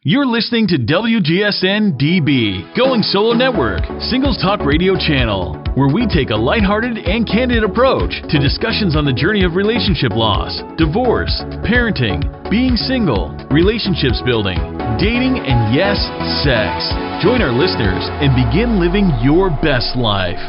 You're listening to WGSN-DB, Going Solo Network, Singles Talk Radio channel, where we take a lighthearted and candid approach to discussions on the journey of relationship loss, divorce, parenting, being single, relationships building, dating, and yes, sex. Join our listeners and begin living your best life.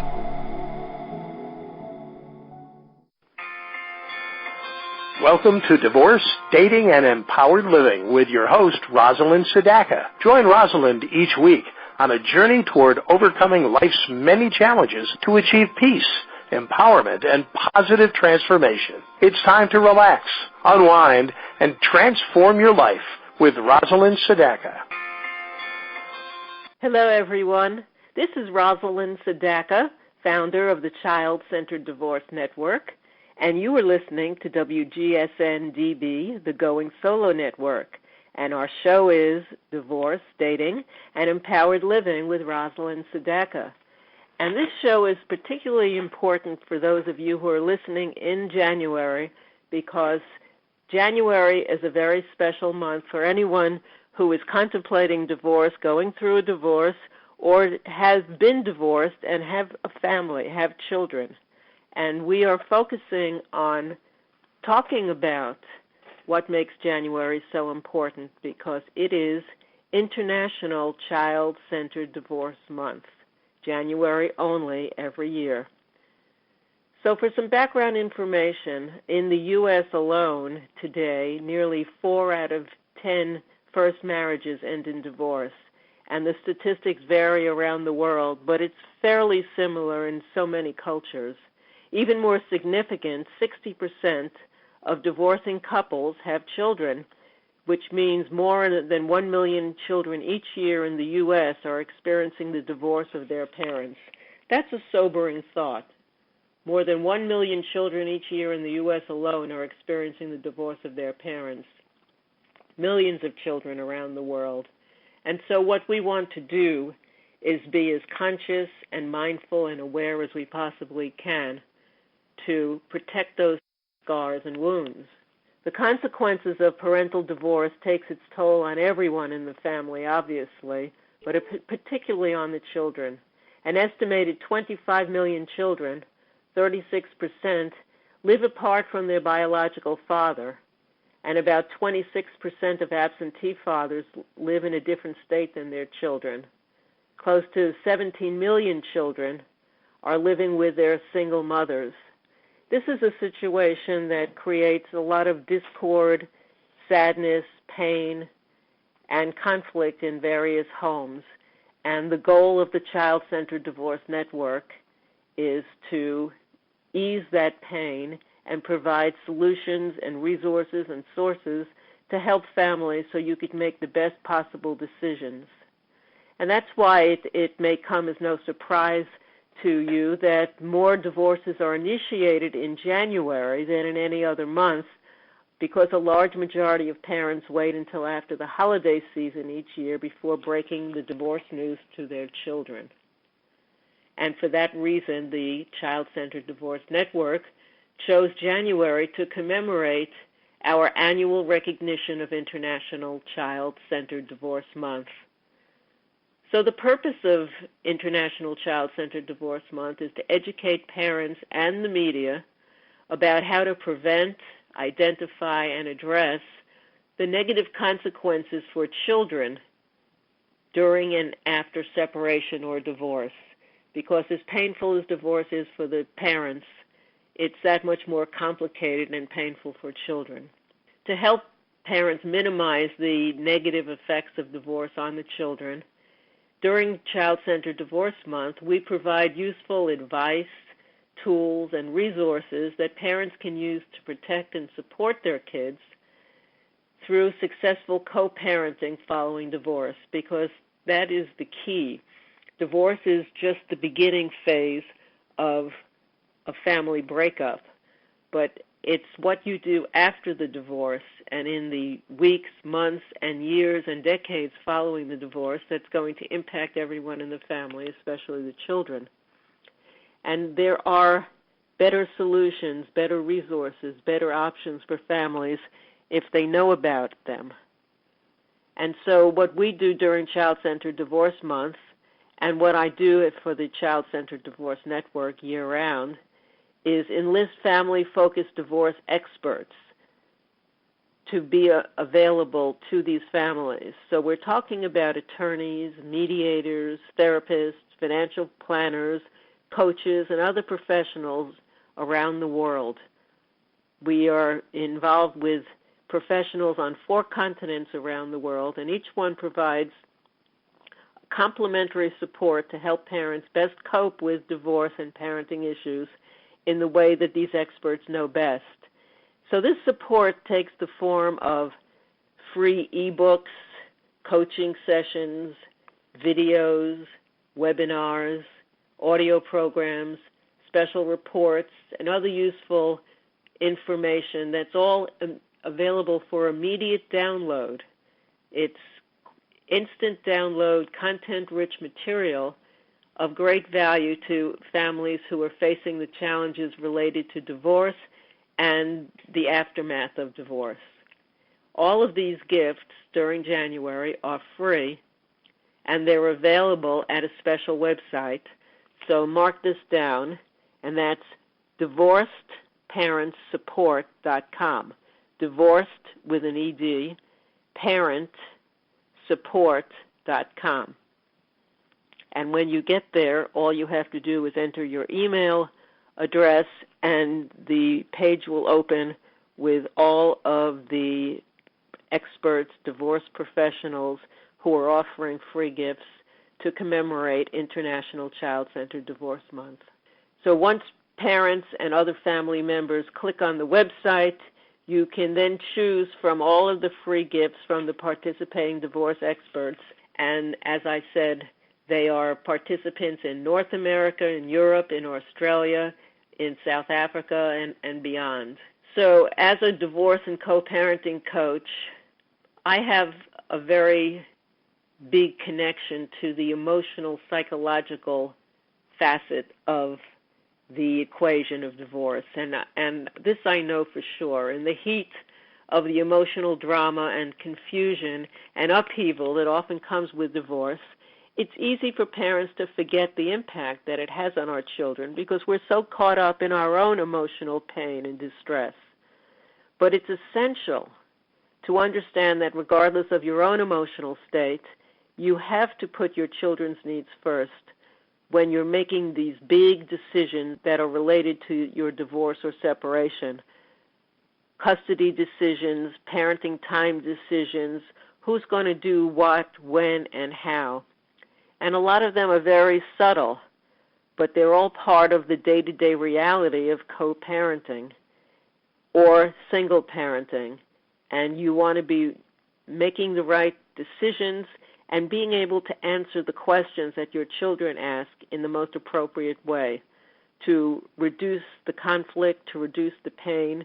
Welcome to Divorce, Dating, and Empowered Living with your host, Rosalind Sedaka. Join Rosalind each week on a journey toward overcoming life's many challenges to achieve peace, empowerment, and positive transformation. It's time to relax, unwind, and transform your life with Rosalind Sedaka. Hello, everyone. This is Rosalind Sedaka, founder of the Child-Centered Divorce Network, and you are listening to WGSN-DB, the Going Solo Network, and our show is Divorce, Dating, and Empowered Living with Rosalind Sedaka. And this show is particularly important for those of you who are listening in January, because January is a very special month for anyone who is contemplating divorce, going through a divorce, or has been divorced and have a family, have children. And we are focusing on talking about what makes January so important, because it is International Child-Centered Divorce Month, January only every year. So for some background information, in the U.S. alone today, nearly 4 out of 10 first marriages end in divorce. And the statistics vary around the world, but it's fairly similar in so many cultures. Even more significant, 60% of divorcing couples have children, which means more than 1 million children each year in the U.S. are experiencing the divorce of their parents. That's a sobering thought. More than 1 million children each year in the U.S. alone are experiencing the divorce of their parents. Millions of children around the world. And so what we want to do is be as conscious and mindful and aware as we possibly can to protect those scars and wounds. The consequences of parental divorce takes its toll on everyone in the family, obviously, but particularly on the children. An estimated 25 million children, 36%, live apart from their biological father, and about 26% of absentee fathers live in a different state than their children. Close to 17 million children are living with their single mothers. This is a situation that creates a lot of discord, sadness, pain, and conflict in various homes. And the goal of the Child-Centered Divorce Network is to ease that pain and provide solutions and resources and sources to help families so you could make the best possible decisions. And that's why it may come as no surprise to you that more divorces are initiated in January than in any other month, because a large majority of parents wait until after the holiday season each year before breaking the divorce news to their children. And for that reason, the Child-Centered Divorce Network chose January to commemorate our annual recognition of International Child-Centered Divorce Month. So the purpose of International Child-Centered Divorce Month is to educate parents and the media about how to prevent, identify, and address the negative consequences for children during and after separation or divorce. Because as painful as divorce is for the parents, it's that much more complicated and painful for children. To help parents minimize the negative effects of divorce on the children, during Child-Centered Divorce Month, we provide useful advice, tools, and resources that parents can use to protect and support their kids through successful co-parenting following divorce, because that is the key. Divorce is just the beginning phase of a family breakup, but it's what you do after the divorce and in the weeks, months, and years and decades following the divorce that's going to impact everyone in the family, especially the children. And there are better solutions, better resources, better options for families if they know about them. And so what we do during Child-Centered Divorce Month, and what I do for the Child-Centered Divorce Network year-round, is enlist family-focused divorce experts to be available to these families. So we're talking about attorneys, mediators, therapists, financial planners, coaches, and other professionals around the world. We are involved with professionals on 4 continents around the world, and each one provides complementary support to help parents best cope with divorce and parenting issues in the way that these experts know best. So this support takes the form of free ebooks, coaching sessions, videos, webinars, audio programs, special reports, and other useful information that's all available for immediate download. It's instant download, content-rich material of great value to families who are facing the challenges related to divorce and the aftermath of divorce. All of these gifts during January are free, and they're available at a special website. So mark this down, and that's divorcedparentsupport.com. Divorced with an ED, parentsupport.com. And when you get there, all you have to do is enter your email address, and the page will open with all of the experts, divorce professionals who are offering free gifts to commemorate International Child-Centered Divorce Month. So once parents and other family members click on the website, you can then choose from all of the free gifts from the participating divorce experts. And as I said, they are participants in North America, in Europe, in Australia, in South Africa, and beyond. So as a divorce and co-parenting coach, I have a very big connection to the emotional, psychological facet of the equation of divorce. And this I know for sure. In the heat of the emotional drama and confusion and upheaval that often comes with divorce, it's easy for parents to forget the impact that it has on our children because we're so caught up in our own emotional pain and distress. But it's essential to understand that regardless of your own emotional state, you have to put your children's needs first when you're making these big decisions that are related to your divorce or separation. Custody decisions, parenting time decisions, who's going to do what, when, and how. And a lot of them are very subtle, but they're all part of the day-to-day reality of co-parenting or single parenting. And you want to be making the right decisions and being able to answer the questions that your children ask in the most appropriate way to reduce the conflict, to reduce the pain,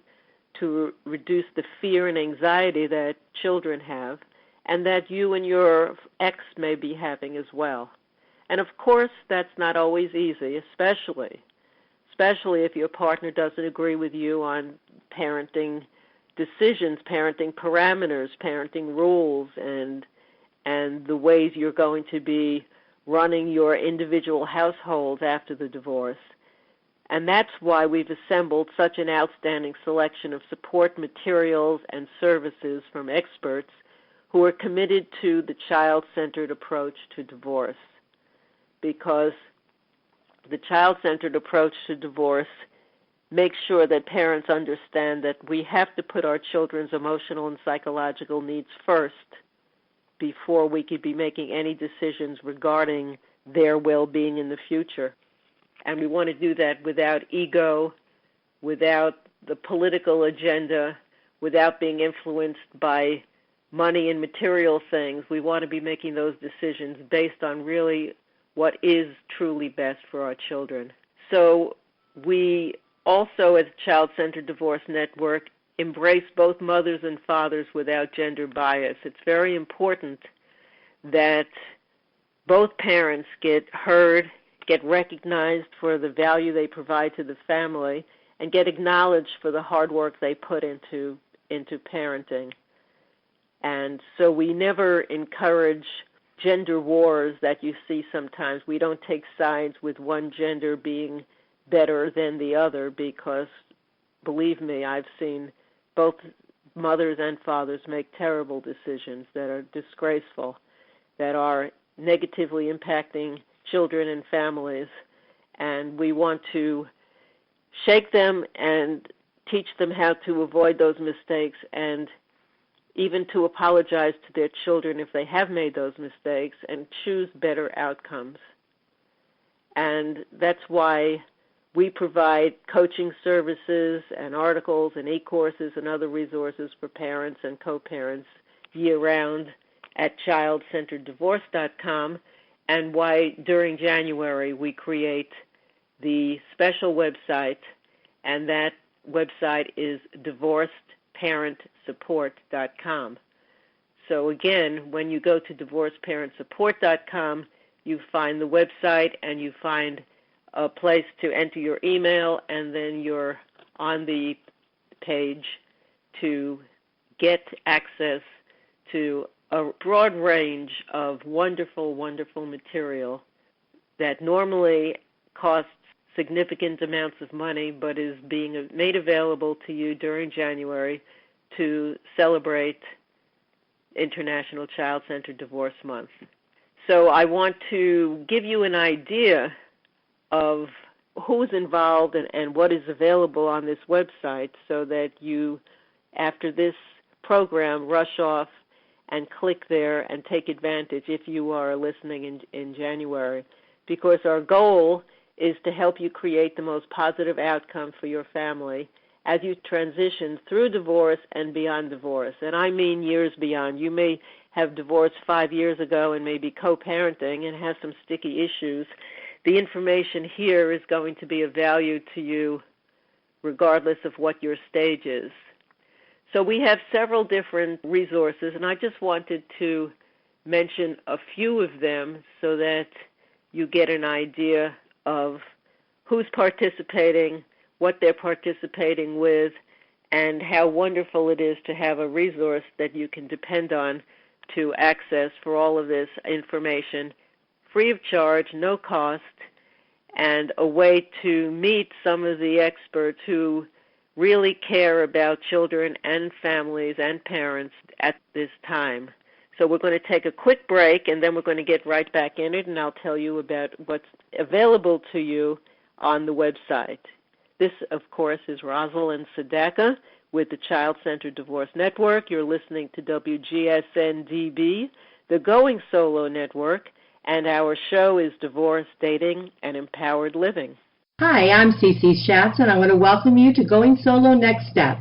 to reduce the fear and anxiety that children have, and that you and your ex may be having as well. And of course, that's not always easy, especially if your partner doesn't agree with you on parenting decisions, parenting parameters, parenting rules, and the ways you're going to be running your individual households after the divorce. And that's why we've assembled such an outstanding selection of support materials and services from experts who are committed to the child-centered approach to divorce. Because the child-centered approach to divorce makes sure that parents understand that we have to put our children's emotional and psychological needs first before we could be making any decisions regarding their well-being in the future. And we want to do that without ego, without the political agenda, without being influenced by money and material things. We want to be making those decisions based on really what is truly best for our children. So we also, as a Child-Centered Divorce Network, embrace both mothers and fathers without gender bias. It's very important that both parents get heard, get recognized for the value they provide to the family, and get acknowledged for the hard work they put into parenting. And so we never encourage gender wars that you see sometimes. We don't take sides with one gender being better than the other because, believe me, I've seen both mothers and fathers make terrible decisions that are disgraceful, that are negatively impacting children and families. And we want to shake them and teach them how to avoid those mistakes and even to apologize to their children if they have made those mistakes and choose better outcomes. And that's why we provide coaching services and articles and e-courses and other resources for parents and co-parents year-round at childcentereddivorce.com, and why during January we create the special website, and that website is divorcedparentsupport.com. So again, when you go to divorcedparentsupport.com, you find the website and you find a place to enter your email, and then you're on the page to get access to a broad range of wonderful, wonderful material that normally costs significant amounts of money but is being made available to you during January to celebrate International Child-Centered Divorce Month. So I want to give you an idea of who's involved and what is available on this website so that you, after this program, rush off and click there and take advantage if you are listening in January, because our goal is to help you create the most positive outcome for your family as you transition through divorce and beyond divorce. And I mean years beyond. You may have divorced 5 years ago and may be co-parenting and have some sticky issues. The information here is going to be of value to you regardless of what your stage is. So we have several different resources, and I just wanted to mention a few of them so that you get an idea of who's participating, what they're participating with, and how wonderful it is to have a resource that you can depend on to access for all of this information, free of charge, no cost, and a way to meet some of the experts who really care about children and families and parents at this time. So we're going to take a quick break, and then we're going to get right back in it, and I'll tell you about what's available to you on the website. This, of course, is Rosalind Sadaka with the Child-Centered Divorce Network. You're listening to WGSN-DB, the Going Solo Network, and our show is Divorce, Dating, and Empowered Living. Hi, I'm Cece Schatz, and I want to welcome you to Going Solo Next Step.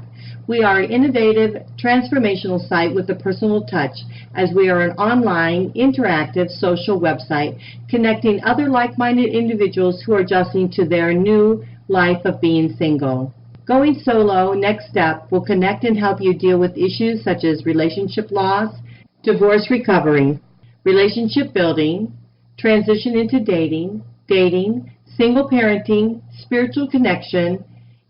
We are an innovative, transformational site with a personal touch, as we are an online, interactive, social website connecting other like-minded individuals who are adjusting to their new life of being single. Going Solo Next Step will connect and help you deal with issues such as relationship loss, divorce recovery, relationship building, transition into dating, single parenting, spiritual connection,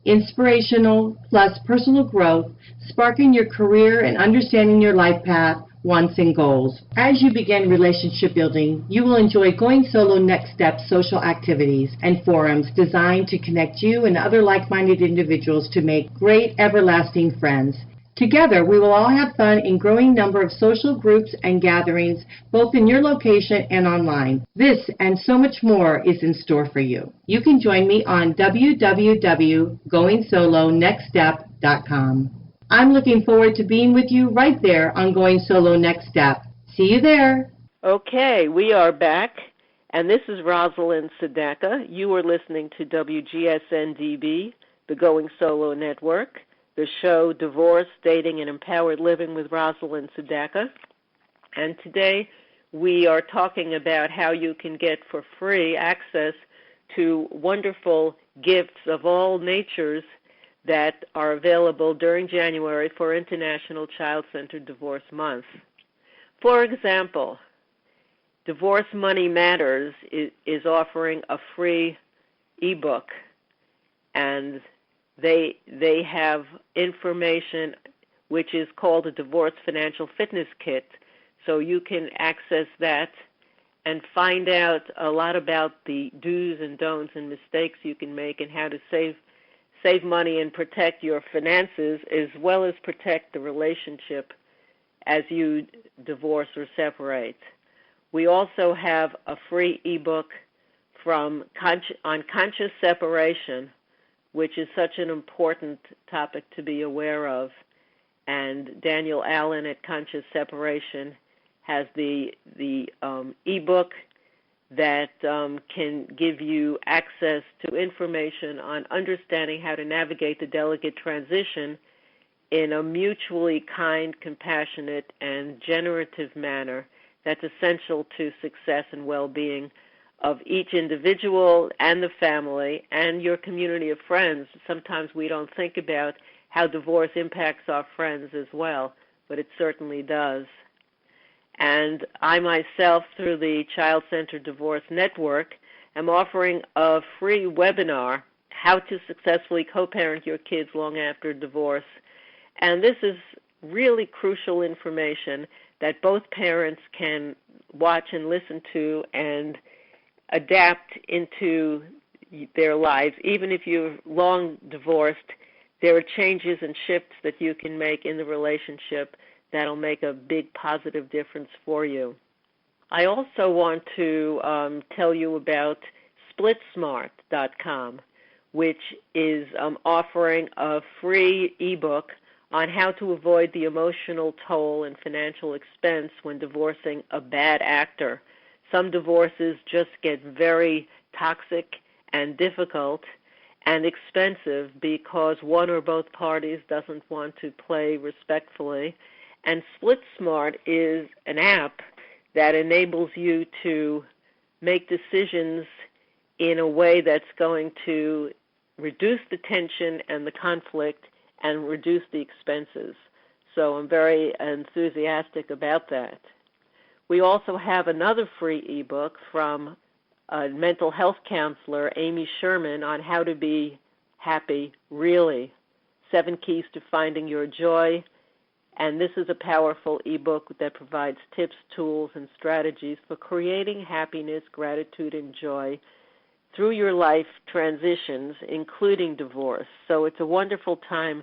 inspirational plus personal growth, sparking your career and understanding your life path, wants, and goals. As you begin relationship building, you will enjoy Going Solo Next Step social activities and forums designed to connect you and other like-minded individuals to make great, everlasting friends. Together, we will all have fun in growing number of social groups and gatherings, both in your location and online. This and so much more is in store for you. You can join me on www.goingsolonextstep.com. I'm looking forward to being with you right there on Going Solo Next Step. See you there. Okay, we are back, and this is Rosalind Sadaka. You are listening to WGSN-DB, the Going Solo Network, the show Divorce, Dating, and Empowered Living with Rosalind Sadaka. And today we are talking about how you can get for free access to wonderful gifts of all natures that are available during January for International Child-Centered Divorce Month. For example, Divorce Money Matters is offering a free ebook, and they have information which is called a Divorce Financial Fitness Kit. So you can access that and find out a lot about the do's and don'ts and mistakes you can make and how to save money and protect your finances, as well as protect the relationship as you divorce or separate. We also have a free ebook on conscious separation, which is such an important topic to be aware of. And Daniel Allen at Conscious Separation has the ebook that can give you access to information on understanding how to navigate the delicate transition in a mutually kind, compassionate, and generative manner that's essential to success and well-being of each individual and the family and your community of friends. Sometimes we don't think about how divorce impacts our friends as well, but it certainly does. And I myself, through the Child-Centered Divorce Network, am offering a free webinar, How to Successfully Co-Parent Your Kids Long After Divorce. And this is really crucial information that both parents can watch and listen to and adapt into their lives. Even if you're long divorced, there are changes and shifts that you can make in the relationship that'll make a big positive difference for you. I also want to tell you about SplitSmart.com, which is offering a free ebook on how to avoid the emotional toll and financial expense when divorcing a bad actor. Some divorces just get very toxic and difficult and expensive because one or both parties doesn't want to play respectfully. And SplitSmart is an app that enables you to make decisions in a way that's going to reduce the tension and the conflict and reduce the expenses. So I'm very enthusiastic about that. We also have another free ebook from a mental health counselor, Amy Sherman, on how to be happy, really. 7 Keys to Finding Your Joy. And this is a powerful ebook that provides tips, tools, and strategies for creating happiness, gratitude, and joy through your life transitions, including divorce. So it's a wonderful time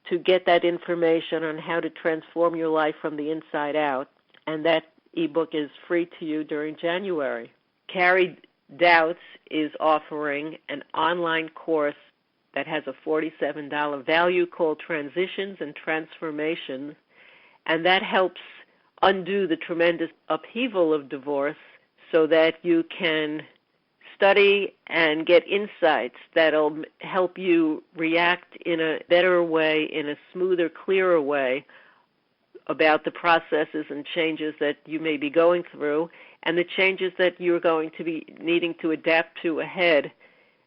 to get that information on how to transform your life from the inside out. And that ebook is free to you during January. Carrie Doubts is offering an online course that has a $47 value called Transitions and Transformations, and that helps undo the tremendous upheaval of divorce so that you can study and get insights that'll help you react in a better way, in a smoother, clearer way about the processes and changes that you may be going through and the changes that you're going to be needing to adapt to ahead,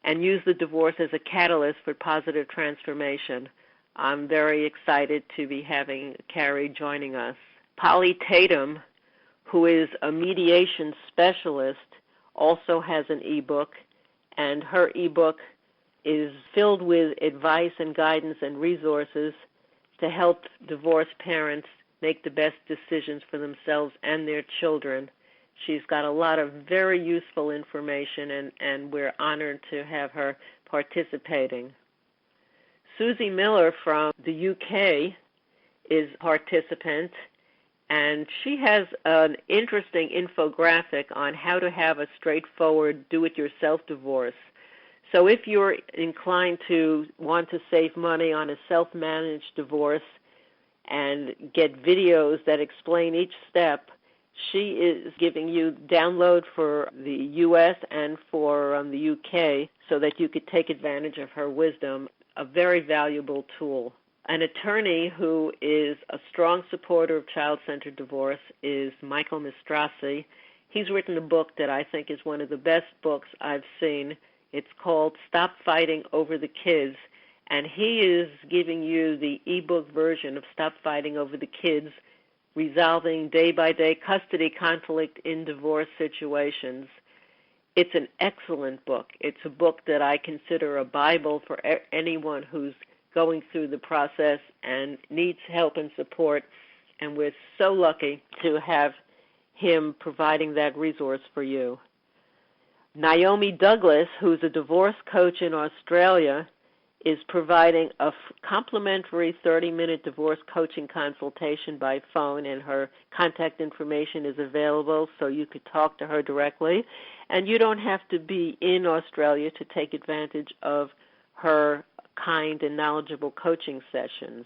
and use the divorce as a catalyst for positive transformation. I'm very excited to be having Carrie joining us. Polly Tatum, who is a mediation specialist, also has an ebook, and her ebook is filled with advice and guidance and resources to help divorced parents make the best decisions for themselves and their children. She's got a lot of very useful information, and we're honored to have her participating. Susie Miller from the UK is a participant, and she has an interesting infographic on how to have a straightforward do-it-yourself divorce. So if you're inclined to want to save money on a self-managed divorce and get videos that explain each step, she is giving you download for the U.S. and for the UK so that you could take advantage of her wisdom, a very valuable tool. An attorney who is a strong supporter of child-centered divorce is Michael Mistrasi. He's written a book that I think is one of the best books I've seen. It's called Stop Fighting Over the Kids, and he is giving you the ebook version of Stop Fighting Over the Kids, Resolving Day-by-Day Custody Conflict in Divorce Situations. It's an excellent book. It's a book that I consider a Bible for anyone who's going through the process and needs help and support, and we're so lucky to have him providing that resource for you. Naomi Douglas, who's a divorce coach in Australia, is providing a complimentary 30-minute divorce coaching consultation by phone, and her contact information is available so you could talk to her directly. And you don't have to be in Australia to take advantage of her kind and knowledgeable coaching sessions.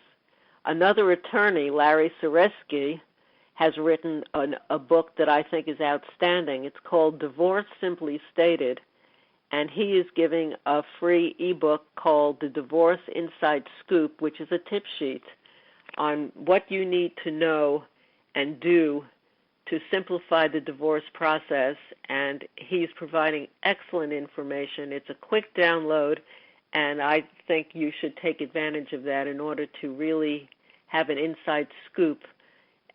Another attorney, Larry Seresky, has written a book that I think is outstanding. It's called Divorce Simply Stated, and he is giving a free ebook called The Divorce Inside Scoop, which is a tip sheet on what you need to know and do to simplify the divorce process, and he's providing excellent information. It's a quick download, and I think you should take advantage of that in order to really have an inside scoop,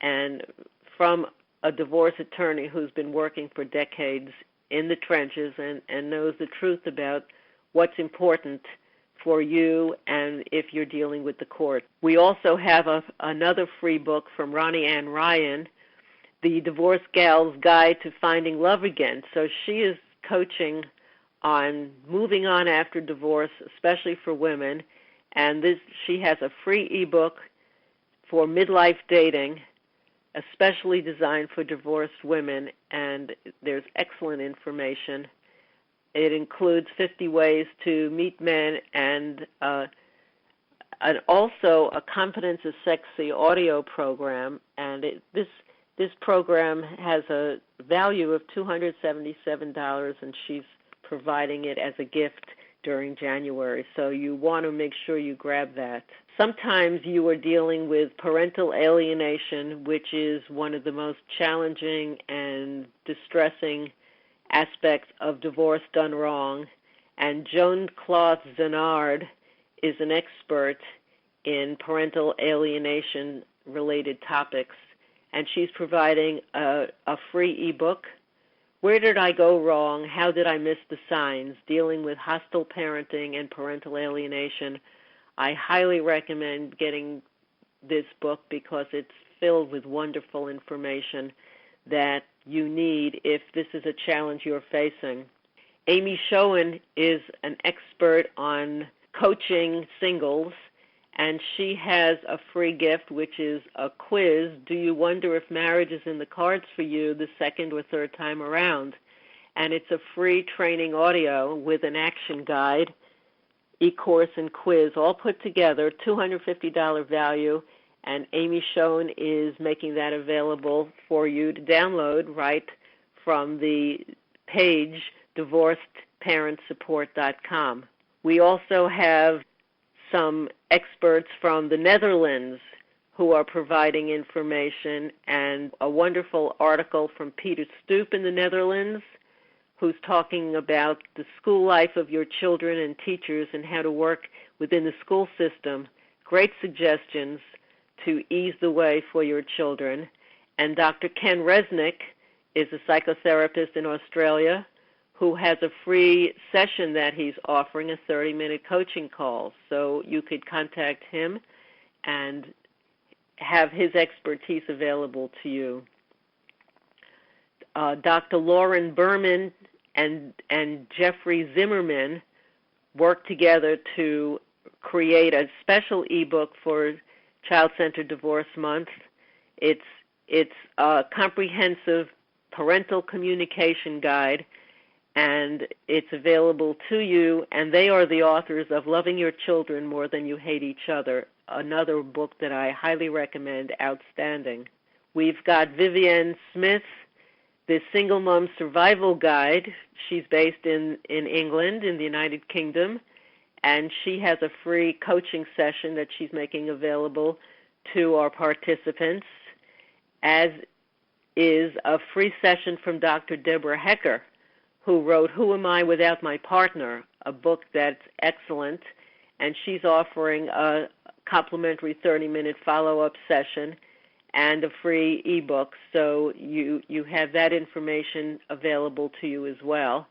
and from a divorce attorney who's been working for decades in the trenches and knows the truth about what's important for you and if you're dealing with the court. We also have another free book from Ronnie Ann Ryan, The Divorce Gal's Guide to Finding Love Again. So she is coaching on moving on after divorce, especially for women, and she has a free ebook for midlife dating, especially designed for divorced women, and there's excellent information. It includes 50 ways to meet men and also a Confidence is Sexy audio program, and this program has a value of $277, and she's providing it as a gift during January, so you want to make sure you grab that. Sometimes you are dealing with parental alienation, which is one of the most challenging and distressing aspects of divorce done wrong, and Joan Cloth Zenard is an expert in parental alienation-related topics, and she's providing a free ebook, Where Did I Go Wrong? How Did I Miss the Signs? Dealing with hostile parenting and parental alienation. I highly recommend getting this book because it's filled with wonderful information that you need if this is a challenge you're facing. Amy Schoen is an expert on coaching singles, and she has a free gift, which is a quiz. Do you wonder if marriage is in the cards for you the second or third time around? And it's a free training audio with an action guide, e-course and quiz, all put together, $250 value, and Amy Schoen is making that available for you to download right from the page divorcedparentsupport.com. We also have some experts from the Netherlands who are providing information, and a wonderful article from Peter Stoop in the Netherlands, who's talking about the school life of your children and teachers and how to work within the school system. Great suggestions to ease the way for your children. And Dr. Ken Resnick is a psychotherapist in Australia who has a free session that he's offering, a 30-minute coaching call. So you could contact him and have his expertise available to you. Dr. Lauren Berman and Jeffrey Zimmerman worked together to create a special ebook for Child-Centered Divorce Month. It's a comprehensive parental communication guide, and it's available to you, and they are the authors of Loving Your Children More Than You Hate Each Other, another book that I highly recommend, outstanding. We've got Vivienne Smith, the Single Mom Survival Guide. She's based in England, in the United Kingdom, and she has a free coaching session that she's making available to our participants, as is a free session from Dr. Deborah Hecker, who wrote Who Am I Without My Partner, a book that's excellent, and she's offering a complimentary 30-minute follow-up session and a free ebook, so you have that information available to you as well.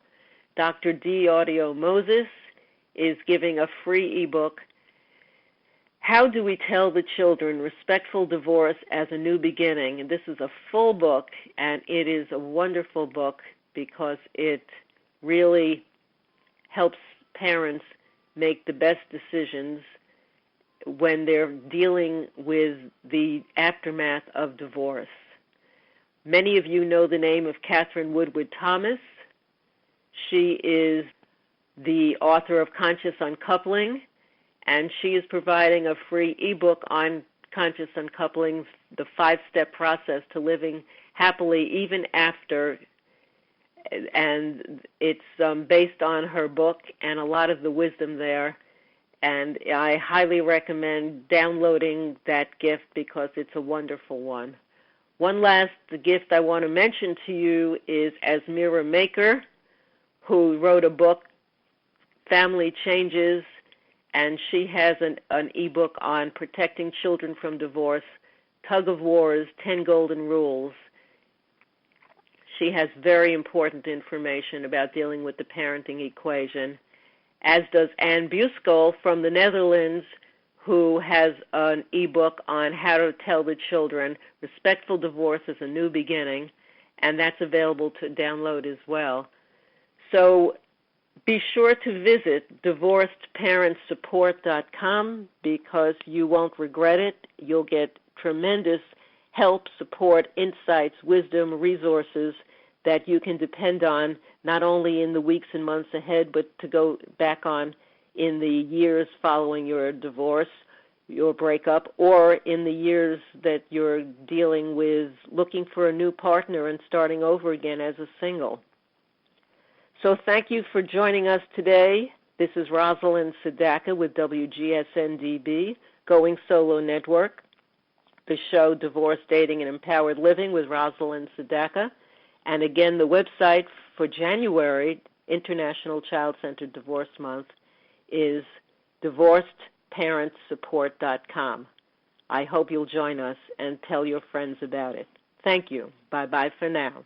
Dr. D. Audio Moses is giving a free ebook How Do We Tell the Children? Respectful Divorce as a New Beginning. And this is a full book, and it is a wonderful book because it really helps parents make the best decisions when they're dealing with the aftermath of divorce. Many of you know the name of Catherine Woodward Thomas. She is the author of Conscious Uncoupling, and she is providing a free ebook on conscious uncoupling, the 5-step process to living happily even after. And it's based on her book and a lot of the wisdom there. And I highly recommend downloading that gift because it's a wonderful one. One last gift I want to mention to you is Asmira Maker, who wrote a book, Family Changes, and she has an ebook on protecting children from divorce, Tug of Wars, 10 Golden Rules. She has very important information about dealing with the parenting equation, as does Anne Buskol from the Netherlands, who has an ebook on how to tell the children Respectful Divorce is a New Beginning, and that's available to download as well. So be sure to visit divorcedparentsupport.com because you won't regret it. You'll get tremendous help, support, insights, wisdom, resources that you can depend on not only in the weeks and months ahead, but to go back on in the years following your divorce, your breakup, or in the years that you're dealing with looking for a new partner and starting over again as a single. So thank you for joining us today. This is Rosalind Sedaka with WGSN-DB, Going Solo Network, the show Divorce, Dating, and Empowered Living with Rosalind Sedaka. And again, the website for January, International Child-Centered Divorce Month, is divorcedparentsupport.com. I hope you'll join us and tell your friends about it. Thank you. Bye-bye for now.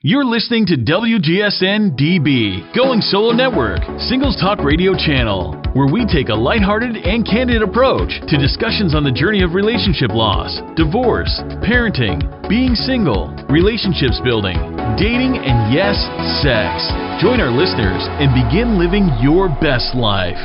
You're listening to WGSN-DB, Going Solo Network, Singles Talk Radio Channel, where we take a lighthearted and candid approach to discussions on the journey of relationship loss, divorce, parenting, being single, relationships building, dating, and yes, sex. Join our listeners and begin living your best life.